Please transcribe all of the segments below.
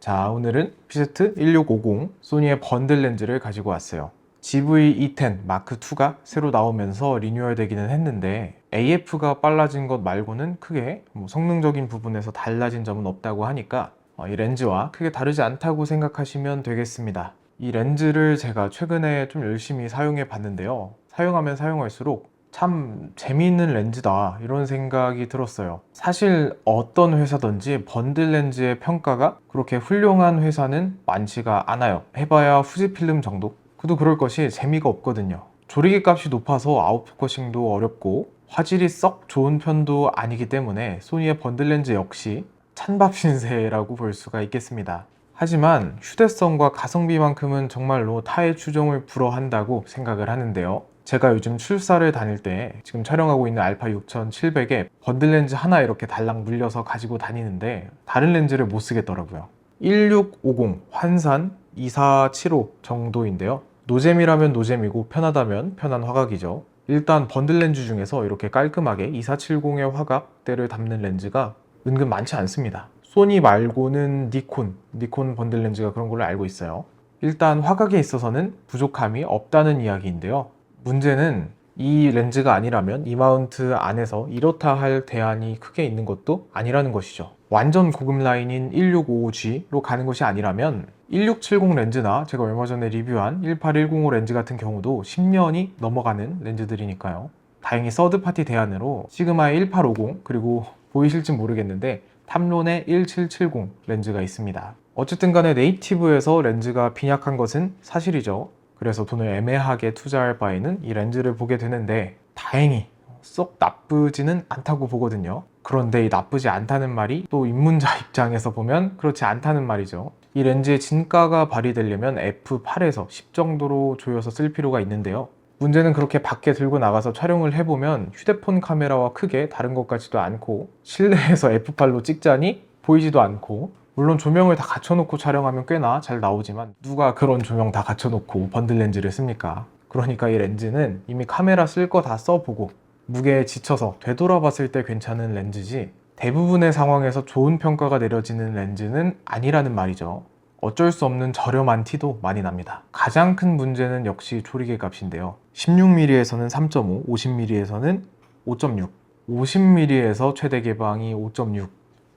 자, 오늘은 PZ1650 소니의 번들 렌즈를 가지고 왔어요. GV-E10 마크2가 새로 나오면서 리뉴얼 되기는 했는데 AF가 빨라진 것 말고는 크게 성능적인 부분에서 달라진 점은 없다고 하니까 이 렌즈와 크게 다르지 않다고 생각하시면 되겠습니다. 이 렌즈를 제가 최근에 좀 열심히 사용해 봤는데요. 사용하면 사용할수록 참 재미있는 렌즈다 이런 생각이 들었어요. 사실 어떤 회사든지 번들 렌즈의 평가가 그렇게 훌륭한 회사는 많지가 않아요. 해봐야 후지필름 정도? 그도 그럴 것이 재미가 없거든요. 조리개 값이 높아서 아웃포커싱도 어렵고 화질이 썩 좋은 편도 아니기 때문에 소니의 번들 렌즈 역시 찬밥 신세라고 볼 수가 있겠습니다. 하지만 휴대성과 가성비만큼은 정말로 타의 추종을 불허한다고 생각을 하는데요. 제가 요즘 출사를 다닐 때 지금 촬영하고 있는 알파 6700에 번들 렌즈 하나 이렇게 달랑 물려서 가지고 다니는데 다른 렌즈를 못 쓰겠더라고요. 1650 환산 2475 정도인데요. 노잼이라면 노잼이고 편하다면 편한 화각이죠. 일단 번들 렌즈 중에서 이렇게 깔끔하게 2470의 화각대를 담는 렌즈가 은근 많지 않습니다. 소니 말고는 니콘 번들 렌즈가 그런 걸로 알고 있어요. 일단 화각에 있어서는 부족함이 없다는 이야기인데요. 문제는 이 렌즈가 아니라면 이 마운트 안에서 이렇다 할 대안이 크게 있는 것도 아니라는 것이죠. 완전 고급 라인인 1655G로 가는 것이 아니라면 1670 렌즈나 제가 얼마 전에 리뷰한 18105 렌즈 같은 경우도 10년이 넘어가는 렌즈들이니까요. 다행히 서드파티 대안으로 시그마의 1850 그리고 보이실지 모르겠는데 탐론의 1770 렌즈가 있습니다. 어쨌든 간에 네이티브에서 렌즈가 빈약한 것은 사실이죠. 그래서 돈을 애매하게 투자할 바에는 이 렌즈를 보게 되는데 다행히 썩 나쁘지는 않다고 보거든요. 그런데 이 나쁘지 않다는 말이 또 입문자 입장에서 보면 그렇지 않다는 말이죠. 이 렌즈의 진가가 발휘되려면 f8에서 10 정도로 조여서 쓸 필요가 있는데요. 문제는 그렇게 밖에 들고 나가서 촬영을 해보면 휴대폰 카메라와 크게 다른 것 같지도 않고 실내에서 f8로 찍자니 보이지도 않고 물론 조명을 다 갖춰놓고 촬영하면 꽤나 잘 나오지만 누가 그런 조명 다 갖춰놓고 번들 렌즈를 씁니까? 그러니까 이 렌즈는 이미 카메라 쓸 거 다 써보고 무게에 지쳐서 되돌아봤을 때 괜찮은 렌즈지 대부분의 상황에서 좋은 평가가 내려지는 렌즈는 아니라는 말이죠. 어쩔 수 없는 저렴한 티도 많이 납니다. 가장 큰 문제는 역시 조리개 값인데요. 16mm에서는 3.5, 50mm에서는 5.6, 50mm에서 최대 개방이 5.6,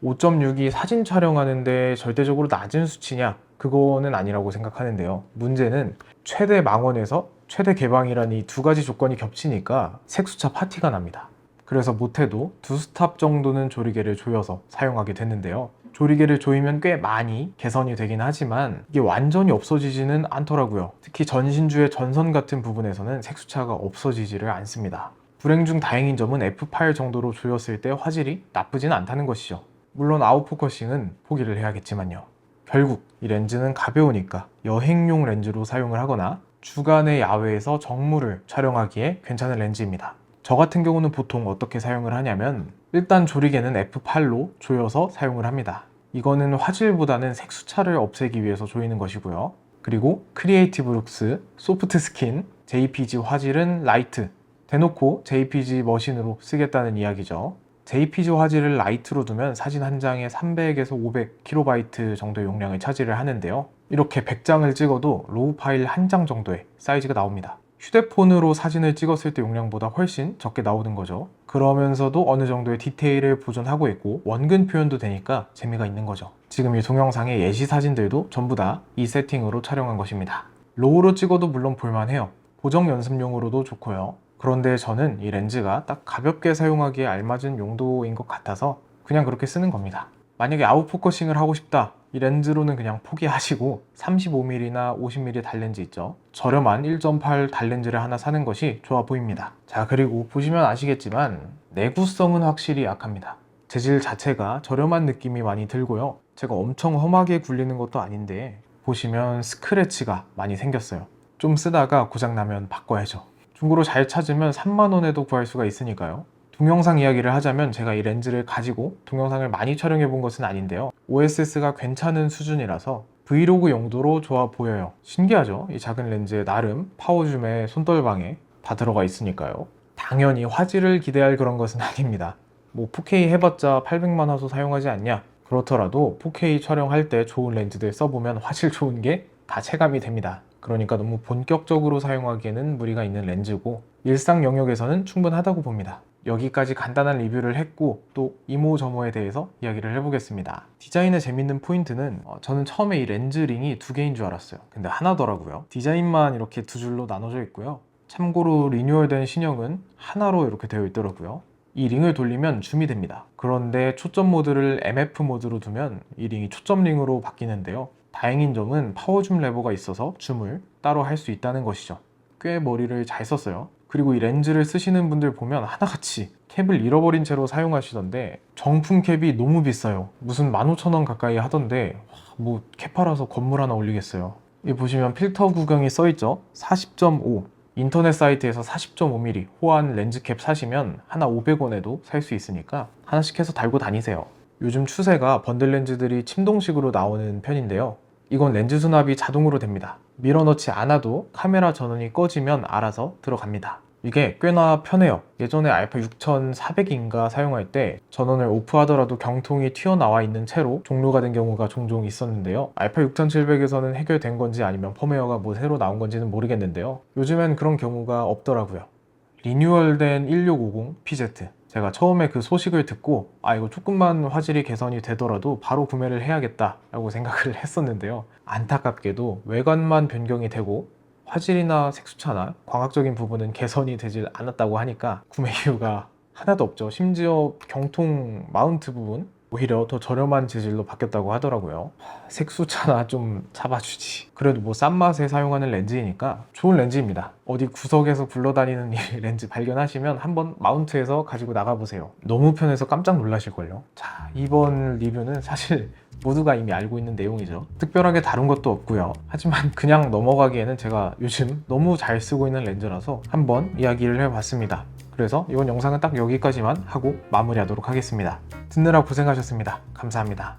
5.6이 사진 촬영하는데 절대적으로 낮은 수치냐? 그거는 아니라고 생각하는데요. 문제는 최대 망원에서 최대 개방이라는 이 두 가지 조건이 겹치니까 색수차 파티가 납니다. 그래서 못해도 두 스탑 정도는 조리개를 조여서 사용하게 됐는데요. 조리개를 조이면 꽤 많이 개선이 되긴 하지만 이게 완전히 없어지지는 않더라고요. 특히 전신주의 전선 같은 부분에서는 색수차가 없어지지를 않습니다. 불행 중 다행인 점은 f8 정도로 조였을 때 화질이 나쁘진 않다는 것이죠. 물론 아웃포커싱은 포기를 해야겠지만요. 결국 이 렌즈는 가벼우니까 여행용 렌즈로 사용을 하거나 주간의 야외에서 정물을 촬영하기에 괜찮은 렌즈입니다. 저 같은 경우는 보통 어떻게 사용을 하냐면 일단 조리개는 f8로 조여서 사용을 합니다. 이거는 화질보다는 색수차를 없애기 위해서 조이는 것이고요. 그리고 크리에이티브 룩스, 소프트 스킨, JPG 화질은 라이트, 대놓고 JPG 머신으로 쓰겠다는 이야기죠. JPG 화질을 라이트로 두면 사진 한 장에 300에서 500KB 정도의 용량을 차지를 하는데요. 이렇게 100장을 찍어도 로우 파일 한 장 정도의 사이즈가 나옵니다. 휴대폰으로 사진을 찍었을 때 용량보다 훨씬 적게 나오는 거죠. 그러면서도 어느 정도의 디테일을 보존하고 있고 원근 표현도 되니까 재미가 있는 거죠. 지금 이 동영상의 예시 사진들도 전부 다 이 세팅으로 촬영한 것입니다. 로우로 찍어도 물론 볼만해요. 보정 연습용으로도 좋고요. 그런데 저는 이 렌즈가 딱 가볍게 사용하기에 알맞은 용도인 것 같아서 그냥 그렇게 쓰는 겁니다. 만약에 아웃포커싱을 하고 싶다, 이 렌즈로는 그냥 포기하시고 35mm나 50mm 달렌즈 있죠. 저렴한 1.8 달렌즈를 하나 사는 것이 좋아 보입니다. 자, 그리고 보시면 아시겠지만 내구성은 확실히 약합니다. 재질 자체가 저렴한 느낌이 많이 들고요. 제가 엄청 험하게 굴리는 것도 아닌데 보시면 스크래치가 많이 생겼어요. 좀 쓰다가 고장나면 바꿔야죠. 중고로 잘 찾으면 3만원에도 구할 수가 있으니까요. 동영상 이야기를 하자면 제가 이 렌즈를 가지고 동영상을 많이 촬영해 본 것은 아닌데요. OSS가 괜찮은 수준이라서 브이로그 용도로 좋아 보여요. 신기하죠? 이 작은 렌즈에 나름 파워줌에 손떨방에 다 들어가 있으니까요. 당연히 화질을 기대할 그런 것은 아닙니다. 뭐 4K 해봤자 800만 화소 사용하지 않냐? 그렇더라도 4K 촬영할 때 좋은 렌즈들 써보면 화질 좋은 게 다 체감이 됩니다. 그러니까 너무 본격적으로 사용하기에는 무리가 있는 렌즈고 일상 영역에서는 충분하다고 봅니다. 여기까지 간단한 리뷰를 했고 또 이모저모에 대해서 이야기를 해보겠습니다. 디자인의 재밌는 포인트는 저는 처음에 이 렌즈 링이 두 개인 줄 알았어요. 근데 하나더라고요. 디자인만 이렇게 두 줄로 나눠져 있고요. 참고로 리뉴얼된 신형은 하나로 이렇게 되어 있더라고요. 이 링을 돌리면 줌이 됩니다. 그런데 초점 모드를 MF 모드로 두면 이 링이 초점 링으로 바뀌는데요. 다행인 점은 파워 줌 레버가 있어서 줌을 따로 할 수 있다는 것이죠. 꽤 머리를 잘 썼어요. 그리고 이 렌즈를 쓰시는 분들 보면 하나같이 캡을 잃어버린 채로 사용하시던데 정품 캡이 너무 비싸요. 무슨 15,000원 가까이 하던데 뭐 캡 팔아서 건물 하나 올리겠어요. 여기 보시면 필터 구경이 써있죠. 40.5 인터넷 사이트에서 40.5mm 호환 렌즈캡 사시면 하나 500원에도 살 수 있으니까 하나씩 해서 달고 다니세요. 요즘 추세가 번들 렌즈들이 침동식으로 나오는 편인데요. 이건 렌즈 수납이 자동으로 됩니다. 밀어 넣지 않아도 카메라 전원이 꺼지면 알아서 들어갑니다. 이게 꽤나 편해요. 예전에 알파 6400인가 사용할 때 전원을 오프하더라도 경통이 튀어나와 있는 채로 종료가 된 경우가 종종 있었는데요. 알파 6700에서는 해결된 건지 아니면 펌웨어가 뭐 새로 나온 건지는 모르겠는데요. 요즘엔 그런 경우가 없더라고요. 리뉴얼된 1650 PZ, 제가 처음에 그 소식을 듣고 이거 조금만 화질이 개선이 되더라도 바로 구매를 해야겠다 라고 생각을 했었는데요. 안타깝게도 외관만 변경이 되고 화질이나 색수차나 광학적인 부분은 개선이 되질 않았다고 하니까 구매 이유가 하나도 없죠. 심지어 경통 마운트 부분 오히려 더 저렴한 재질로 바뀌었다고 하더라고요. 색수차나 좀 잡아주지. 그래도 뭐 싼 맛에 사용하는 렌즈이니까 좋은 렌즈입니다. 어디 구석에서 굴러다니는 이 렌즈 발견하시면 한번 마운트해서 가지고 나가보세요. 너무 편해서 깜짝 놀라실걸요. 자, 이번 리뷰는 사실 모두가 이미 알고 있는 내용이죠. 특별하게 다른 것도 없고요. 하지만 그냥 넘어가기에는 제가 요즘 너무 잘 쓰고 있는 렌즈라서 한번 이야기를 해봤습니다. 그래서 이번 영상은 딱 여기까지만 하고 마무리하도록 하겠습니다. 듣느라 고생하셨습니다. 감사합니다.